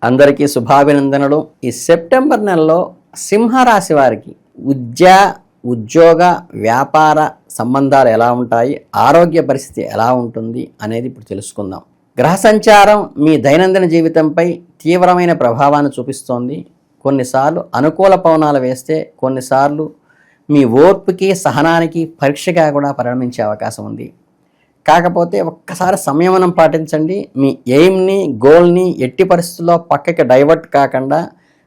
అందరికీ శుభాభినందనలు. ఈ సెప్టెంబర్ నెలలో సింహరాశి వారికి ఉద్యోగ వ్యాపార సంబంధాలు ఎలా ఉంటాయి, ఆరోగ్య పరిస్థితి ఎలా ఉంటుంది అనేది ఇప్పుడు తెలుసుకుందాం. గ్రహ సంచారం మీ దైనందిన జీవితంపై తీవ్రమైన ప్రభావాన్ని చూపిస్తోంది. కొన్నిసార్లు అనుకూల పవనాలు వేస్తే కొన్నిసార్లు మీ ఓర్పుకి సహనానికి పరీక్షగా కూడా పరిణమించే అవకాశం ఉంది. కాకపోతే ఒక్కసారి సంయమనం పాటించండి. మీ ఎయిమ్ని గోల్ని ఎట్టి పరిస్థితుల్లో పక్కకి డైవర్ట్ కాకుండా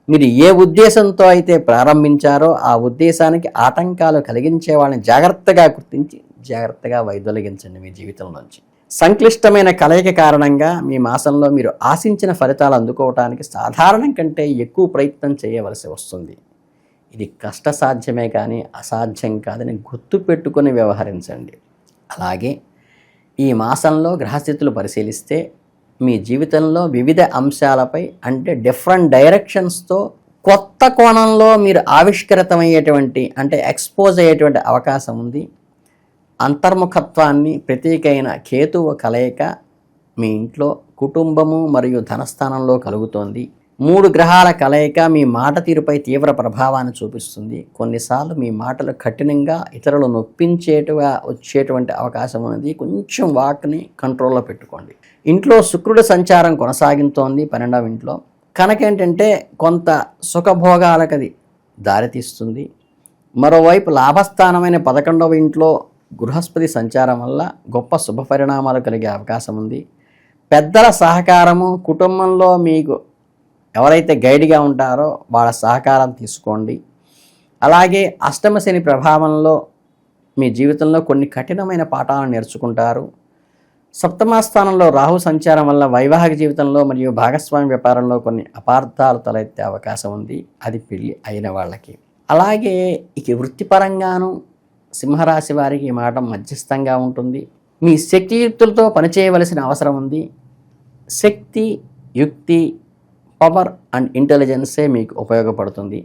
మీరు ఏ ఉద్దేశంతో అయితే ప్రారంభించారో ఆ ఉద్దేశానికి ఆటంకాలు కలిగించే వాళ్ళని జాగ్రత్తగా గుర్తించి జాగ్రత్తగా వైదొలగించండి మీ జీవితంలోంచి. సంక్లిష్టమైన కలయిక కారణంగా మీ మాసంలో మీరు ఆశించిన ఫలితాలు అందుకోవటానికి సాధారణం కంటే ఎక్కువ ప్రయత్నం చేయవలసి వస్తుంది. ఇది కష్టసాధ్యమే కానీ అసాధ్యం కాదని గుర్తుపెట్టుకొని వ్యవహరించండి. అలాగే ఈ మాసంలో గ్రహస్థితులు పరిశీలిస్తే మీ జీవితంలో వివిధ అంశాలపై అంటే డిఫరెంట్ డైరెక్షన్స్తో కొత్త కోణంలో మీరు ఆవిష్కృతమయ్యేటువంటి అంటే ఎక్స్పోజ్ అయ్యేటువంటి అవకాశం ఉంది. అంతర్ముఖత్వాన్ని ప్రతీకైన కేతువు కలయిక మీ ఇంట్లో కుటుంబము మరియు ధనస్థానంలో కలుగుతోంది. 3 గ్రహాల కలయిక మీ మాట తీరుపై తీవ్ర ప్రభావాన్ని చూపిస్తుంది. కొన్నిసార్లు మీ మాటలు కఠినంగా ఇతరులు నొప్పించేటుగా వచ్చేటువంటి అవకాశం ఉన్నది. కొంచెం వాక్ని కంట్రోల్లో పెట్టుకోండి. ఇంట్లో శుక్రుడి సంచారం కొనసాగుతోంది 12వ ఇంట్లో. కనుకేంటంటే కొంత సుఖభోగాలకు అది దారితీస్తుంది. మరోవైపు లాభస్థానమైన 11వ ఇంట్లో బృహస్పతి సంచారం వల్ల గొప్ప శుభ పరిణామాలు కలిగే అవకాశం ఉంది. పెద్దల సహకారము, కుటుంబంలో మీకు ఎవరైతే గైడ్గా ఉంటారో వాళ్ళ సహకారం తీసుకోండి. అలాగే అష్టమ శని ప్రభావంలో మీ జీవితంలో కొన్ని కఠినమైన పాఠాలను నేర్చుకుంటారు. సప్తమ స్థానంలో రాహు సంచారం వల్ల వైవాహిక జీవితంలో మరియు భాగస్వామ్య వ్యాపారంలో కొన్ని అపార్థాలు తలెత్తే అవకాశం ఉంది. అది పెళ్ళి అయిన వాళ్ళకి. అలాగే ఇక వృత్తిపరంగాను సింహరాశి వారికి ఈ మాట మధ్యస్థంగా ఉంటుంది. మీ శక్తియుక్తులతో పనిచేయవలసిన అవసరం ఉంది. శక్తి, యుక్తి, పవర్ అండ్ ఇంటెలిజెన్సే మీకు ఉపయోగపడుతుంది.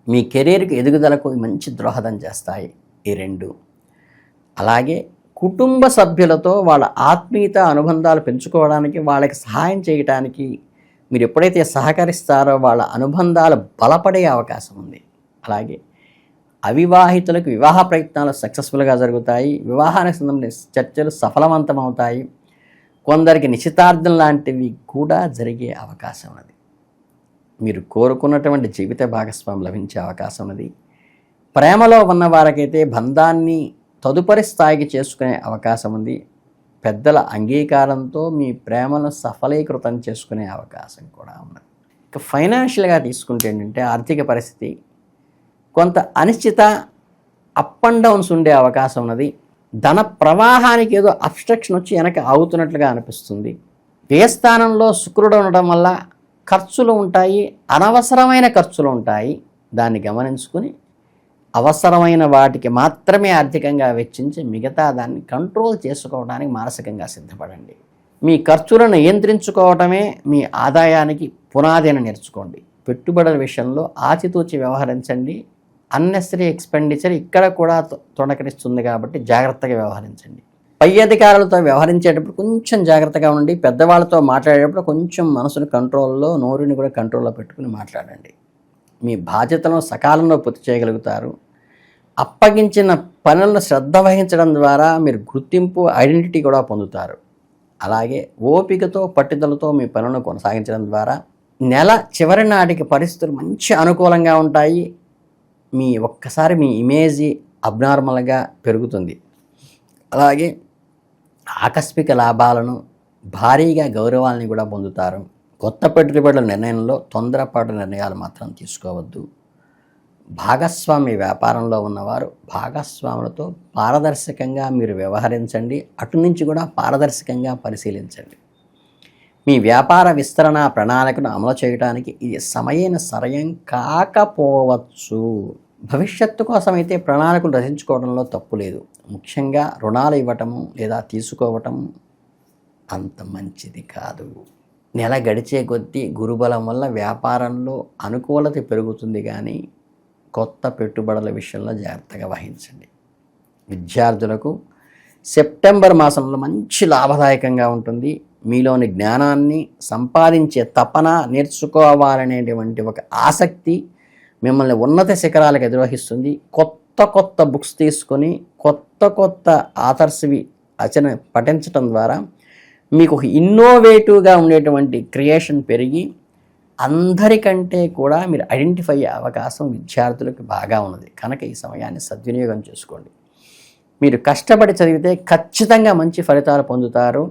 మీ కెరీర్కి ఎదుగుదలకు మంచి దోహదం చేస్తాయి ఈ 2. అలాగే కుటుంబ సభ్యులతో వాళ్ళ ఆత్మీయత అనుబంధాలు పెంచుకోవడానికి, వాళ్ళకి సహాయం చేయడానికి మీరు ఎప్పుడైతే సహకరిస్తారో వాళ్ళ అనుబంధాలు బలపడే అవకాశం ఉంది. అలాగే అవివాహితులకు వివాహ ప్రయత్నాలు సక్సెస్ఫుల్గా జరుగుతాయి. వివాహానికి సంబంధించిన చర్చలు సఫలవంతమవుతాయి. కొందరికి నిశ్చితార్థం లాంటివి కూడా జరిగే అవకాశం ఉన్నది. మీరు కోరుకున్నటువంటి జీవిత భాగస్వామి లభించే అవకాశం ఉన్నది. ప్రేమలో ఉన్న వారికైతే బంధాన్ని తదుపరి స్థాయికి చేసుకునే అవకాశం ఉంది. పెద్దల అంగీకారంతో మీ ప్రేమను సఫలీకృతం చేసుకునే అవకాశం కూడా ఉన్నది. ఇక ఫైనాన్షియల్గా తీసుకుంటే ఏంటంటే ఆర్థిక పరిస్థితి కొంత అనిశ్చిత, అప్ అండ్ డౌన్స్ ఉండే అవకాశం ఉన్నది. ధన ప్రవాహానికి ఏదో అబ్స్ట్రక్షన్ వచ్చి వెనక ఆగుతున్నట్లుగా అనిపిస్తుంది. వ్యయస్థానంలో శుక్రుడు ఉండడం వల్ల ఖర్చులు ఉంటాయి, అనవసరమైన ఖర్చులు ఉంటాయి. దాన్ని గమనించుకుని అవసరమైన వాటికి మాత్రమే ఆర్థికంగా వెచ్చించి మిగతా దాన్ని కంట్రోల్ చేసుకోవడానికి మానసికంగా సిద్ధపడండి. మీ ఖర్చులను నియంత్రించుకోవటమే మీ ఆదాయానికి పునాది అని నేర్చుకోండి. పెట్టుబడుల విషయంలో ఆచితూచి వ్యవహరించండి. అన్నెసరీ ఎక్స్పెండిచర్ ఇక్కడ కూడా తొణకరిస్తుంది కాబట్టి జాగ్రత్తగా వ్యవహరించండి. పై అధికారులతో వ్యవహరించేటప్పుడు కొంచెం జాగ్రత్తగా ఉండి, పెద్దవాళ్ళతో మాట్లాడేటప్పుడు కొంచెం మనసును కంట్రోల్లో, నోరుని కూడా కంట్రోల్లో పెట్టుకుని మాట్లాడండి. మీ బాధ్యతలను సకాలంలో పూర్తి చేయగలుగుతారు. అప్పగించిన పనులను శ్రద్ధ వహించడం ద్వారా మీరు గుర్తింపు, ఐడెంటిటీ కూడా పొందుతారు. అలాగే ఓపికతో, పట్టుదలతో మీ పనులను కొనసాగించడం ద్వారా నెల చివరి నాటికి పరిస్థితులు మంచి అనుకూలంగా ఉంటాయి. ఒక్కసారి మీ ఇమేజ్ అబ్నార్మల్గా పెరుగుతుంది. అలాగే ఆకస్మిక లాభాలను, భారీగా గౌరవాలని కూడా పొందుతారు. కొత్త పెట్టుబడుల నిర్ణయంలో తొందరపాటు నిర్ణయాలు మాత్రం తీసుకోవద్దు. భాగస్వామి వ్యాపారంలో ఉన్నవారు భాగస్వాములతో పారదర్శకంగా మీరు వ్యవహరించండి. అటు నుంచి కూడా పారదర్శకంగా పరిశీలించండి. మీ వ్యాపార విస్తరణ ప్రణాళికను అమలు చేయడానికి ఇది సరైన కాకపోవచ్చు. భవిష్యత్తు కోసమైతే ప్రణాళికలు రచించుకోవడంలో తప్పు లేదు. ముఖ్యంగా రుణాలు ఇవ్వటము లేదా తీసుకోవటం అంత మంచిది కాదు. నెల గడిచే కొద్దీ గురుబలం వల్ల వ్యాపారంలో అనుకూలత పెరుగుతుంది, కానీ కొత్త పెట్టుబడుల విషయంలో జాగ్రత్తగా వహించండి. విద్యార్థులకు సెప్టెంబర్ మాసంలో మంచి లాభదాయకంగా ఉంటుంది. మీలోని జ్ఞానాన్ని సంపాదించే తపన, నేర్చుకోవాలనేటువంటి ఒక ఆసక్తి మిమ్మల్ని ఉన్నత శిఖరాలకు ఎదురోహిస్తుంది. కొత్త కొత్త బుక్స్ తీసుకొని కొత్త కొత్త ఆథర్స్వి పఠించటం ద్వారా మీకు ఒక ఇన్నోవేటివ్గా ఉండేటువంటి క్రియేషన్ పెరిగి అందరికంటే కూడా మీరు ఐడెంటిఫై అయ్యే అవకాశం విద్యార్థులకు బాగా ఉన్నది. కనుక ఈ సమయాన్ని సద్వినియోగం చేసుకోండి. మీరు కష్టపడి చదివితే ఖచ్చితంగా మంచి ఫలితాలు పొందుతారు.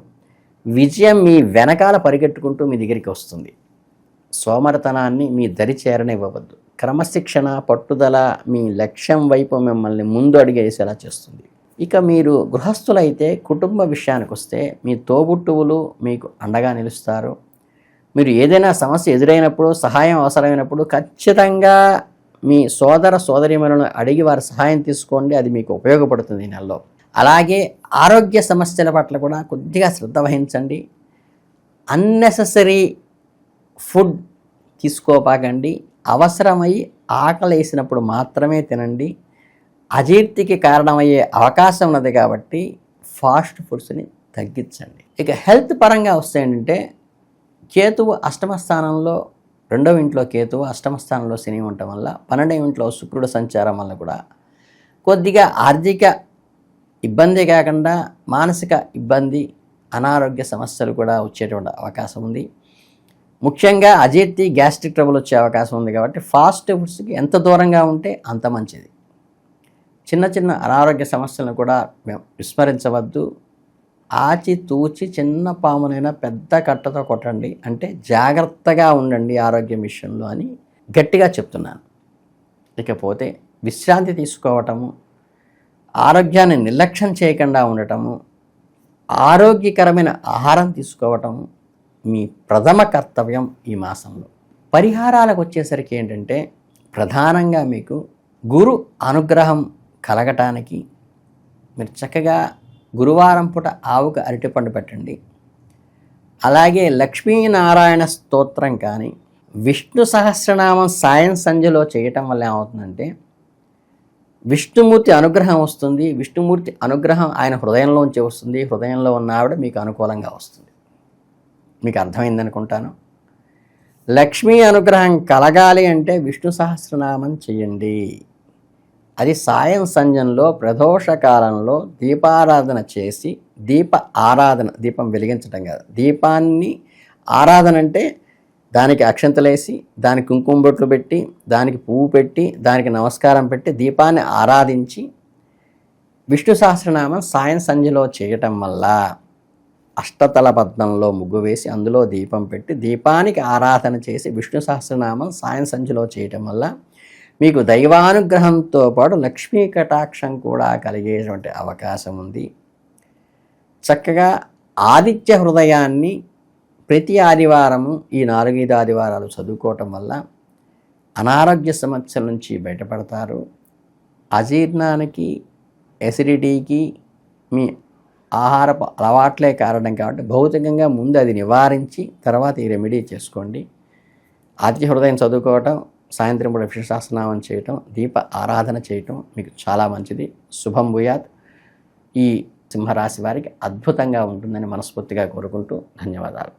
విజయం మీ వెనకాల పరిగెట్టుకుంటూ మీ దగ్గరికి వస్తుంది. సోమరితనాన్ని మీ దరి చేరనివ్వవద్దు. క్రమశిక్షణ, పట్టుదల మీ లక్ష్యం వైపు మిమ్మల్ని ముందు అడిగేసేలా చేస్తుంది. ఇక మీరు గృహస్థులైతే కుటుంబ విషయానికి వస్తే మీ తోబుట్టువులు మీకు అండగా నిలుస్తారు. మీరు ఏదైనా సమస్య ఎదురైనప్పుడు, సహాయం అవసరమైనప్పుడు ఖచ్చితంగా మీ సోదర సోదరీమణులను అడిగి వారి సహాయం తీసుకోండి. అది మీకు ఉపయోగపడుతుంది ఈ నెలలో. అలాగే ఆరోగ్య సమస్యల పట్ల కూడా కొద్దిగా శ్రద్ధ వహించండి. అన్నెసెసరీ ఫుడ్ తీసుకోపాకండి. అవసరమై ఆకలి వేసినప్పుడు మాత్రమే తినండి. అజీర్తికి కారణమయ్యే అవకాశం ఉన్నది కాబట్టి ఫాస్ట్ ఫుడ్స్ని తగ్గించండి. ఇక హెల్త్ పరంగా వస్తే ఏంటంటే కేతువు అష్టమ స్థానంలో, 2వ ఇంట్లో కేతువు అష్టమ స్థానంలో శని ఉండటం వల్ల 12వ ఇంట్లో శుక్రుడు సంచారం వల్ల కూడా కొద్దిగా ఆర్థిక ఇబ్బంది కాకుండా మానసిక ఇబ్బంది, అనారోగ్య సమస్యలు కూడా వచ్చేటువంటి అవకాశం ఉంది. ముఖ్యంగా అజీర్తి, గ్యాస్ట్రిక్ ట్రబుల్ వచ్చే అవకాశం ఉంది కాబట్టి ఫాస్ట్ ఫుడ్స్కి ఎంత దూరంగా ఉంటే అంత మంచిది. చిన్న చిన్న అనారోగ్య సమస్యలను కూడా విస్మరించవద్దు. ఆచితూచి చిన్న పామునైనా పెద్ద కట్టతో కొట్టండి, అంటే జాగ్రత్తగా ఉండండి ఆరోగ్యం విషయంలో అని గట్టిగా చెప్తున్నాను. ఇకపోతే విశ్రాంతి తీసుకోవటము, ఆరోగ్యాన్ని నిర్లక్ష్యం చేయకుండా ఉండటము, ఆరోగ్యకరమైన ఆహారం తీసుకోవటము మీ ప్రథమ కర్తవ్యం ఈ మాసంలో. పరిహారాలకు వచ్చేసరికి ఏంటంటే ప్రధానంగా మీకు గురు అనుగ్రహం కలగటానికి మీరు చక్కగా గురువారం పూట ఆవుకు అరటిపండు పెట్టండి. అలాగే లక్ష్మీనారాయణ స్తోత్రం కానీ, విష్ణు సహస్రనామం సాయం సంధ్యలో చేయటం వల్ల ఏమవుతుందంటే విష్ణుమూర్తి అనుగ్రహం వస్తుంది. విష్ణుమూర్తి అనుగ్రహం ఆయన హృదయంలోంచి వస్తుంది. హృదయంలో ఉన్న ఆవిడ మీకు అనుకూలంగా వస్తుంది. మీకు అర్థమైందనుకుంటాను. లక్ష్మీ అనుగ్రహం కలగాలి అంటే విష్ణు సహస్రనామం చేయండి. అది సాయం సంధ్యంలో ప్రదోష కాలంలో దీపారాధన చేసి, దీపం వెలిగించడం కాదు, దీపాన్ని ఆరాధన అంటే దానికి అక్షంతలేసి, దానికి కుంకుమ బొట్లు పెట్టి, దానికి పువ్వు పెట్టి, దానికి నమస్కారం పెట్టి దీపాన్ని ఆరాధించి విష్ణు సహస్రనామం సాయం సంధ్యలో చేయటం వల్ల అష్టతల పద్మంలో ముగ్గు వేసి అందులో దీపం పెట్టి దీపానికి ఆరాధన చేసి విష్ణు సహస్రనామం సాయం సంధ్యలో చేయటం వల్ల మీకు దైవానుగ్రహంతో పాటు లక్ష్మీ కటాక్షం కూడా కలిగేటువంటి అవకాశం ఉంది. చక్కగా ఆదిత్య హృదయాన్ని ప్రతి ఆదివారము ఈ 4-5 ఆదివారాలు చదువుకోవటం వల్ల అనారోగ్య సమస్యల నుంచి బయటపడతారు. అజీర్ణానికి, ఎసిడిటీకి మీ ఆహారపు అలవాట్లే కారణం కాబట్టి భౌతికంగా ముందు అది నివారించి తర్వాత ఈ రెమెడీ చేసుకోండి. ఆదిత్య హృదయం చదువుకోవటం, సాయంత్రం పూట విష్ణు సహస్రనామం చేయటం, దీప ఆరాధన చేయటం మీకు చాలా మంచిది. శుభం భూయాత్. ఈ సింహరాశి వారికి అద్భుతంగా ఉంటుందని మనస్ఫూర్తిగా కోరుకుంటూ ధన్యవాదాలు.